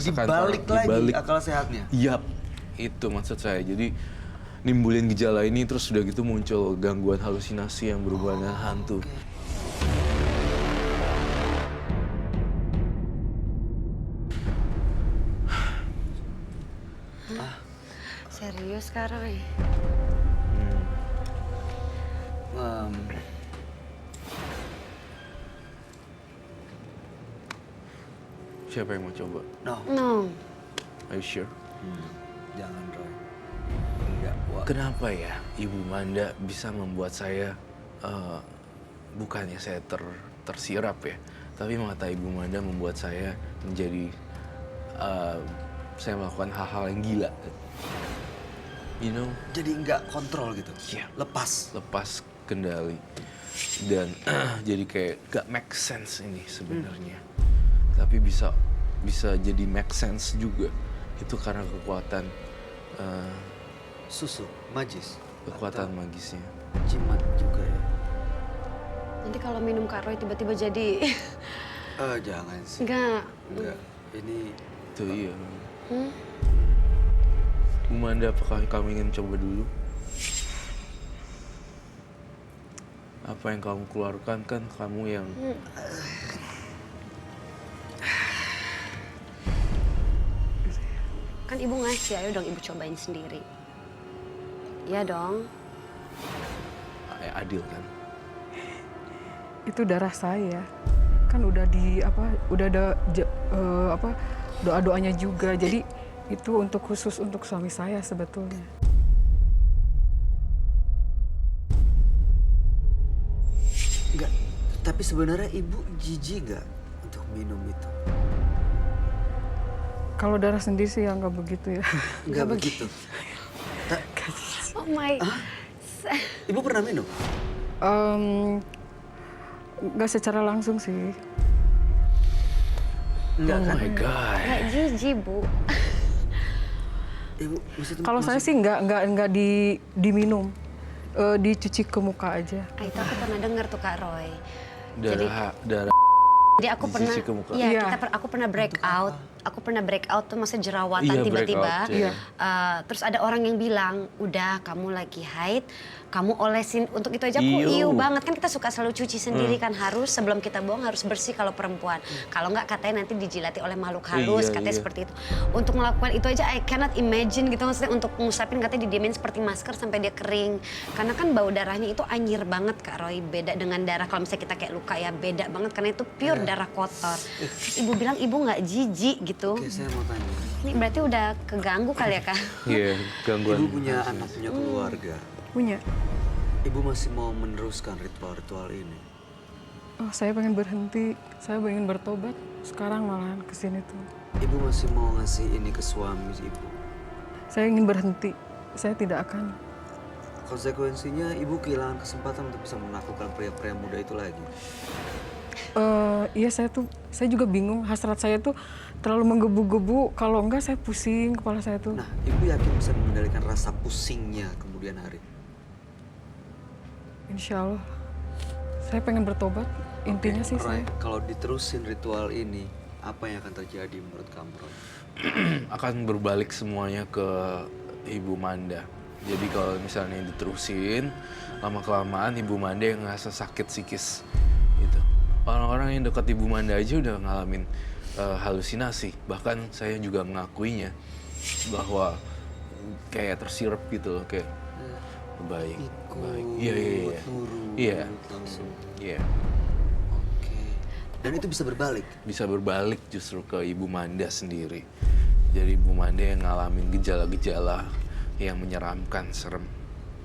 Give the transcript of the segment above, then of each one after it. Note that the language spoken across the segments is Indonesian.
Dibalik lagi akal sehatnya? Yap, itu maksud saya. Jadi nimbulin gejala ini terus udah gitu muncul gangguan halusinasi yang berhubungan dengan hantu. Serius Kak Roy? Siapa yang mau coba? No. Are you sure? Jangan, Roy. Enggak, wah. Kenapa ya Ibu Manda bisa membuat saya, bukannya saya tersirap ya, tapi mata Ibu Manda membuat saya menjadi, saya melakukan hal-hal yang gila. You know? Jadi nggak kontrol gitu? Iya. Lepas kendali. Dan jadi kayak gak make sense ini sebenarnya. Tapi bisa jadi make sense juga. Itu karena kekuatan susu, magis. Kekuatan magisnya. Jimat juga ya. Nanti kalau minum Kak Roy tiba-tiba jadi... Jangan sih. Enggak. Ini... Itu iya. Bu Manda, apakah kamu ingin coba dulu? Apa yang kamu keluarkan kan kamu yang... Kan ibu ngasih, ayo dong ibu cobain sendiri. Iya dong. Adil kan? Itu darah saya. Kan udah udah ada doa-doanya juga. Jadi itu khusus untuk suami saya sebetulnya. Enggak, tapi sebenarnya ibu jijik nggak untuk minum itu? Kalau darah sendiri sih ya nggak begitu ya. Nggak begitu? Oh my... Ibu pernah minum? Nggak secara langsung sih. Enggak kan? Oh my God. Nggak jijik, Bu. Ibu, Kalau saya sih nggak diminum. Dicuci ke muka aja. Itu aku pernah dengar tuh Kak Roy. Darah Jadi aku pernah, dicuci ke muka. iya, aku pernah break out. Aku pernah break out tuh masa jerawatan tiba-tiba. Iya. Terus ada orang yang bilang, udah kamu lagi haid, kamu olesin. Untuk itu aja aku iu banget. Kan kita suka selalu cuci sendiri kan, harus sebelum kita buang harus bersih kalau perempuan. Kalau nggak katanya nanti dijilati oleh makhluk halus, katanya seperti itu. Untuk melakukan itu aja I cannot imagine gitu, maksudnya untuk ngusapin katanya didiemin seperti masker sampai dia kering. Karena kan bau darahnya itu anyir banget Kak Roy, beda dengan darah kalau misalnya kita kayak luka ya, beda banget karena itu pure darah kotor. Terus ibu bilang ibu nggak jijik gitu. Oke, saya mau tanya. Ini berarti udah keganggu kali ya Kak? Iya, gangguan. Ibu punya anak, punya keluarga. Punya. Ibu masih mau meneruskan ritual-ritual ini? Oh, saya pengen berhenti. Saya pengen bertobat. Sekarang malahan kesini tuh. Ibu masih mau ngasih ini ke suami ibu? Saya ingin berhenti. Saya tidak akan. Konsekuensinya ibu kehilangan kesempatan untuk bisa menaklukkan pria-pria muda itu lagi. Iya, saya juga bingung. Hasrat saya tuh terlalu menggebu-gebu. Kalau enggak saya pusing kepala saya tuh. Nah, ibu yakin bisa mengendalikan rasa pusingnya kemudian hari? Insya Allah. Saya pengen bertobat. Intinya sih Roy, saya. kalau diterusin ritual ini, apa yang akan terjadi menurut kamu, Roy? Akan berbalik semuanya ke Ibu Manda. Jadi kalau misalnya diterusin, lama-kelamaan Ibu Manda yang ngerasa sakit psikis. Gitu. Orang-orang yang dekat Ibu Manda aja udah ngalamin halusinasi. Bahkan saya juga mengakuinya bahwa kayak tersirap gitu loh, kayak baik. Iya. Langsung. Iya. Oke. Dan itu bisa berbalik? Bisa berbalik justru ke Ibu Manda sendiri. Jadi Ibu Manda yang ngalamin gejala-gejala yang menyeramkan, serem.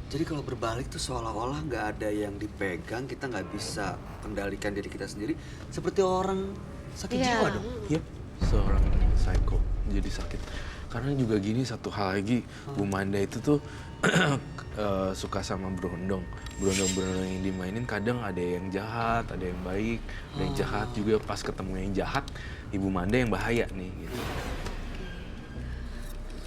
Jadi kalau berbalik tuh seolah-olah nggak ada yang dipegang, kita nggak bisa kendalikan diri kita sendiri. Seperti orang sakit jiwa dong? Yep, seorang psycho jadi sakit. Karena juga gini, satu hal lagi, Bu Manda itu tuh suka sama berondong. Berondong-berondong yang dimainin kadang ada yang jahat, ada yang baik, ada yang jahat juga. Pas ketemu yang jahat, Ibu Manda yang bahaya nih gitu.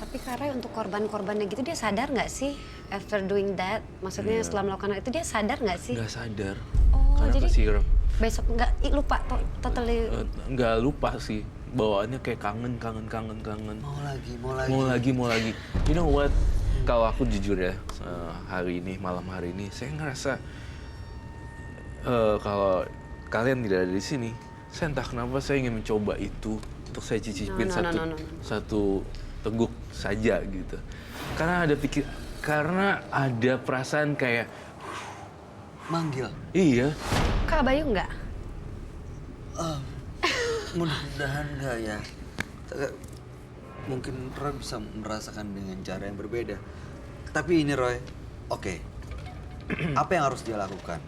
Tapi Tapi Kak Roy untuk korban-korbannya gitu dia sadar nggak sih after doing that? Maksudnya setelah melakukan hal itu dia sadar nggak sih? Nggak sadar. Oh, Karena jadi kesiram. besok nggak lupa totally. Nggak lupa sih. Bawaannya kayak kangen. Mau lagi. You know what? Kalau aku jujur ya, malam hari ini, saya ngerasa kalau kalian tidak ada di sini, saya entah kenapa saya ingin mencoba itu untuk saya cicipin satu teguk saja gitu. Karena ada perasaan kayak Manggil. iya. Kak Bayu nggak? Mudah-mudahan enggak ya. Mungkin Roy bisa merasakan dengan cara yang berbeda. Tapi ini Roy, oke. Apa yang harus dia lakukan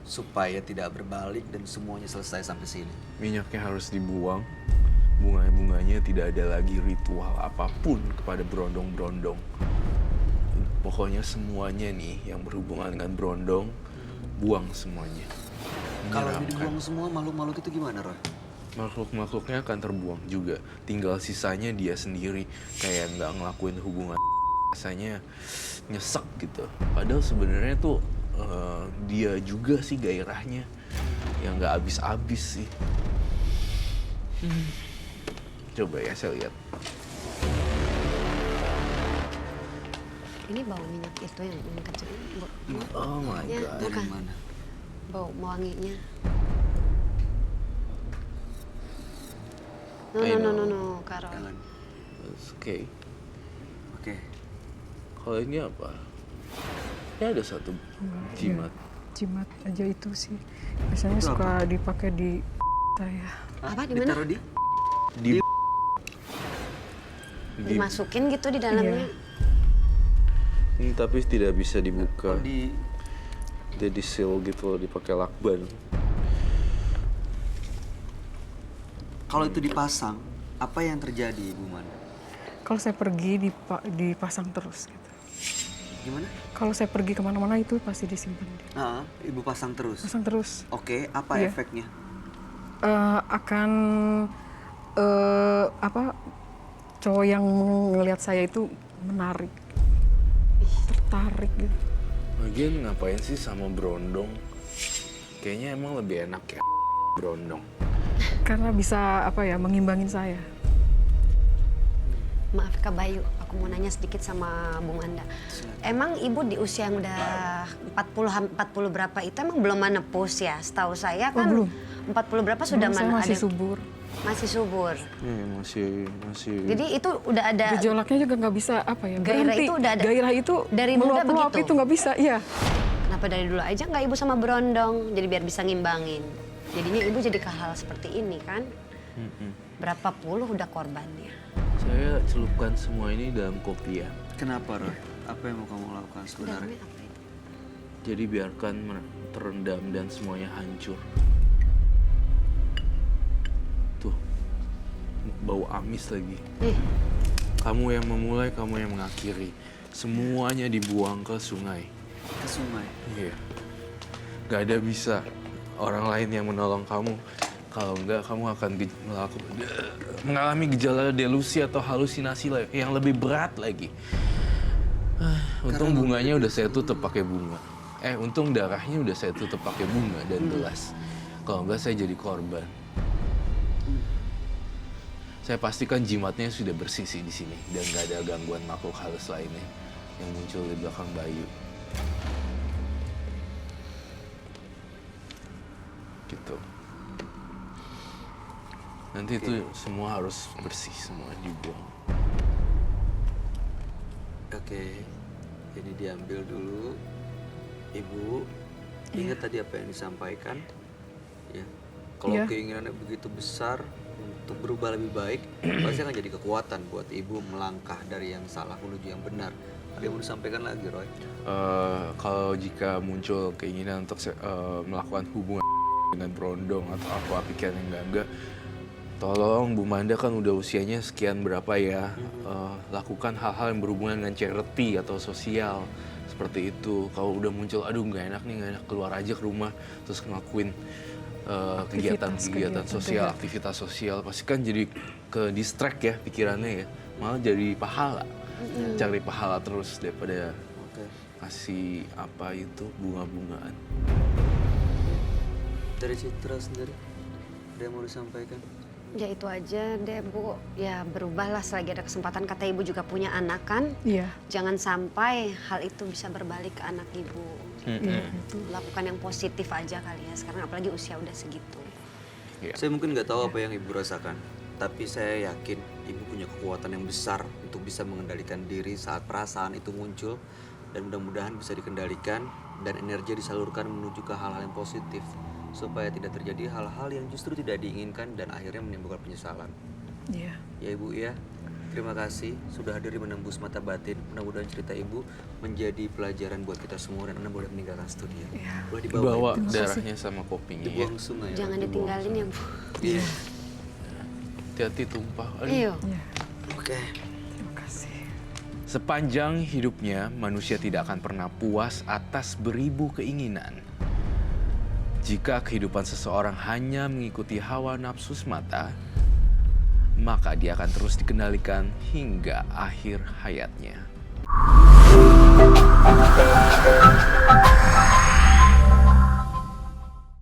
supaya tidak berbalik dan semuanya selesai sampai sini? Minyaknya harus dibuang, bunganya tidak ada lagi ritual apapun kepada berondong-berondong. Pokoknya semuanya nih yang berhubungan dengan berondong, buang semuanya. Kalau Menyerahkan. dibuang semua makhluk-makhluk itu gimana Roy? Makhluk-makhluknya akan terbuang juga. Tinggal sisanya dia sendiri. Kayak nggak ngelakuin hubungan. Rasanya nyesek gitu. Padahal sebenarnya tuh dia juga sih gairahnya. Yang nggak habis-habis sih. Coba ya saya lihat. Ini bau minyak itu yang kecil. Oh my Ya, god. bukan. Dari mana? Bau wanginya. I know. No, Kak Roy. Jangan. Oke. Oke. Kalau ini apa? Ini ada satu jimat. Jimat aja itu sih. Biasanya Itu suka dipakai di saya. Apa, di mana? Ditaruh di? Di Dimasukin gitu di dalamnya. tapi tidak bisa dibuka. Oh, di Jadi seal gitu loh, dipakai lakban. Kalau itu dipasang, apa yang terjadi Ibu Manda? Kalau saya pergi dipasang terus gitu. Gimana? Kalau saya pergi kemana-mana itu pasti disimpan. Ibu pasang terus. Pasang terus. Oke, apa Iya. efeknya? Akan cowok yang ngelihat saya itu menarik, tertarik gitu. Lagian ngapain sih sama berondong? Kayaknya emang lebih enak ya berondong. Karena bisa mengimbangin saya. Maaf Kak Bayu, aku mau nanya sedikit sama Bung Anda. Emang Ibu di usia yang udah 40 berapa itu emang belum menepus ya? Setahu saya kan belum. 40 berapa sudah Saya masih subur. Masih subur. Masih. Jadi itu udah ada Gejolaknya juga nggak bisa Gairah berhenti. itu udah ada. Gairah itu Dari muda meluap-luap begitu? itu nggak bisa, iya. Kenapa dari dulu aja nggak Ibu sama berondong? Jadi biar bisa ngimbangin. Jadinya Ibu jadi ke hal seperti ini kan? Berapa puluh udah korbannya. Saya celupkan semua ini dalam kopi ya. Kenapa Roy? Apa yang mau kamu lakukan Dalamnya sebenarnya? apa itu? Jadi biarkan terendam dan semuanya hancur. Tuh, bau amis lagi. Kamu yang memulai, kamu yang mengakhiri. Semuanya dibuang ke sungai. Ke sungai. Iya. Gak ada bisa orang lain yang menolong kamu. Kalau enggak, kamu akan mengalami gejala delusi atau halusinasi yang lebih berat lagi. Untung bunganya udah saya tutup pakai bunga. Untung darahnya udah saya tutup pakai bunga dan gelas. Kalau enggak, saya jadi korban. Saya pastikan jimatnya sudah bersisi di sini dan nggak ada gangguan makhluk halus lainnya yang muncul di belakang Bayu. Gitu. Nanti itu semua harus bersih, semua dibuang. Oke, ini diambil dulu. Ibu, ingat tadi apa yang disampaikan? Ya, kalau Iya. keinginannya begitu besar untuk berubah lebih baik, pasti akan jadi kekuatan buat ibu melangkah dari yang salah menuju yang benar. Ada yang mau disampaikan lagi, Roy? Kalau jika muncul keinginan untuk melakukan hubungan dengan berondong atau apa pikiran yang enggak, tolong Bu Manda kan udah usianya sekian berapa ya, lakukan hal-hal yang berhubungan dengan charity atau sosial seperti itu. Kalau udah muncul, aduh nggak enak nih, nggak enak, keluar aja ke rumah terus ngelakuin kegiatan sosial, aktivitas sosial, pasti kan jadi ke distract ya pikirannya ya, malah jadi pahala. cari pahala terus daripada Oke. kasih apa itu bunga-bungaan. Dari Citra sendiri, ada yang mau disampaikan? Ya itu aja deh Bu, ya berubahlah selagi ada kesempatan. Kata Ibu juga punya anak kan. Iya. Jangan sampai hal itu bisa berbalik ke anak Ibu. Iya, itu. Lakukan yang positif aja kali ya sekarang, apalagi usia udah segitu. Iya. Saya mungkin nggak tahu apa yang ibu rasakan, tapi saya yakin ibu punya kekuatan yang besar untuk bisa mengendalikan diri saat perasaan itu muncul, dan mudah-mudahan bisa dikendalikan dan energi disalurkan menuju ke hal-hal yang positif supaya tidak terjadi hal-hal yang justru tidak diinginkan dan akhirnya menimbulkan penyesalan. Iya. Ya ibu ya, terima kasih sudah hadir menembus mata batin. Mudah-mudahan cerita ibu menjadi pelajaran buat kita semua dan Anda boleh meninggalkan studio. Iya. Boleh dibawa, Bawa Ibu? darahnya sama kopinya ya. Dibuang sungai. ya? Jangan ditinggalin ya Bu. Iya. Hati-hati tumpah. Aduh. Iya. Iya. Oke. Terima kasih. Sepanjang hidupnya, manusia tidak akan pernah puas atas beribu keinginan. Jika kehidupan seseorang hanya mengikuti hawa nafsu semata, maka dia akan terus dikendalikan hingga akhir hayatnya.